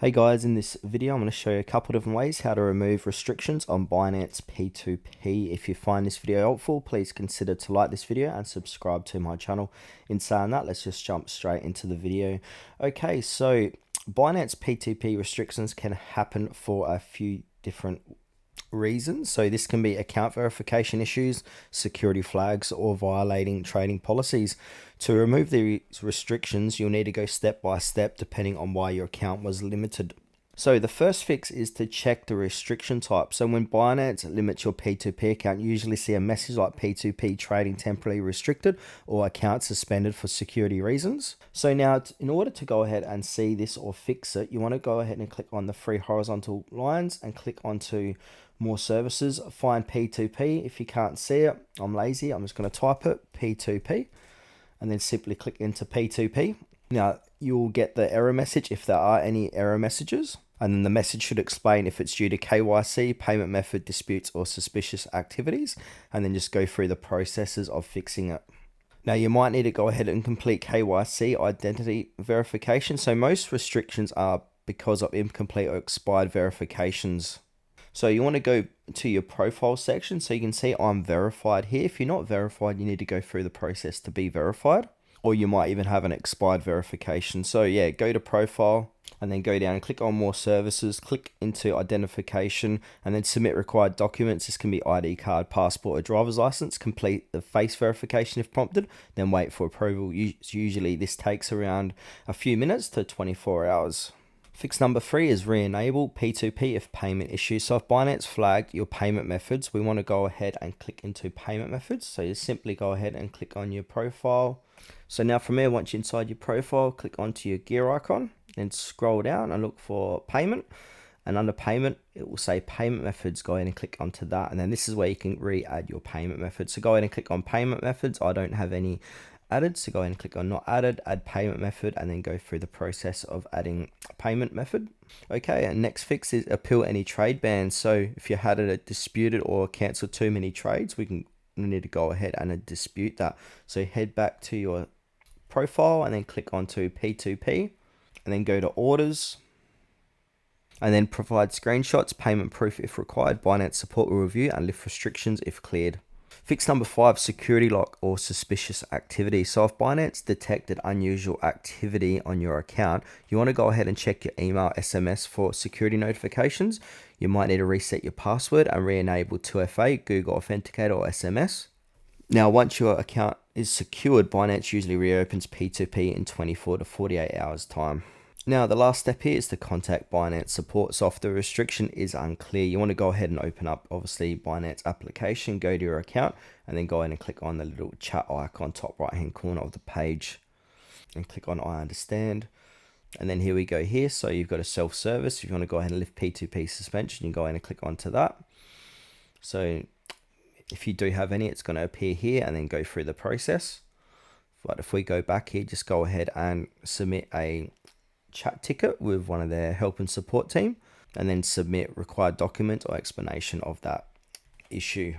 Hey guys, in this video I'm going to show you a couple different ways how to remove restrictions on Binance P2P. If you find this video helpful, please consider to like this video and subscribe to my channel. In saying that, let's just jump straight into the video. Okay, so Binance P2P restrictions can happen for a few different reasons. So this can be account verification issues, security flags, or violating trading policies. To remove these restrictions, you'll need to go step by step depending on why your account was limited. So the first fix is to check the restriction type. So when Binance limits your P2P account, you usually see a message like P2P trading temporarily restricted or account suspended for security reasons. So now in order to go ahead and see this or fix it, you want to go ahead and click on the three horizontal lines and click onto more services, find P2P. If you can't see it, I'm lazy, I'm just going to type it, P2P, and then simply click into P2P. Now you'll get the error message if there are any error messages, and then the message should explain if it's due to KYC, payment method disputes, or suspicious activities, and then just go through the processes of fixing it. Now you might need to go ahead and complete KYC, identity verification. So most restrictions are because of incomplete or expired verifications. So you want to go to your profile section so you can see I'm verified here. If you're not verified, you need to go through the process to be verified, or you might even have an expired verification. So yeah, go to profile and then go down and click on more services, click into identification, and then submit required documents. This can be ID card, passport, or driver's license. Complete the face verification if prompted, then wait for approval. Usually this takes around a few minutes to 24 hours. Fix number 3 is re-enable P2P if payment issues. So if Binance flagged your payment methods, we want to go ahead and click into payment methods. So you simply go ahead and click on your profile. So now from here, once you're inside your profile, click onto your gear icon and scroll down and look for payment. And under payment, it will say payment methods. Go ahead and click onto that. And then this is where you can re-add your payment methods. So go ahead and click on payment methods. I don't have any added, so go ahead and click on not added, add payment method, and then go through the process of adding a payment method. Okay, and next fix is appeal any trade bans. So if you had a disputed or cancelled too many trades, we need to go ahead and dispute that. So head back to your profile and then click onto P2P and then go to orders and then provide screenshots, payment proof if required. Binance support will review and lift restrictions if cleared. Fix number 5, security lock or suspicious activity. So if Binance detected unusual activity on your account, you want to go ahead and check your email, SMS for security notifications. You might need to reset your password and re-enable 2FA, Google Authenticator, or SMS. Now, once your account is secured, Binance usually reopens P2P in 24 to 48 hours time. Now, the last step here is to contact Binance support. So if the restriction is unclear, you want to go ahead and open up, obviously, Binance application, go to your account, and then go ahead and click on the little chat icon, top right-hand corner of the page, and click on I understand. And then here we go here. So you've got a self-service. If you want to go ahead and lift P2P suspension, you go ahead and click onto that. So if you do have any, it's going to appear here and then go through the process. But if we go back here, just go ahead and submit a chat ticket with one of their help and support team, and then submit required document or explanation of that issue.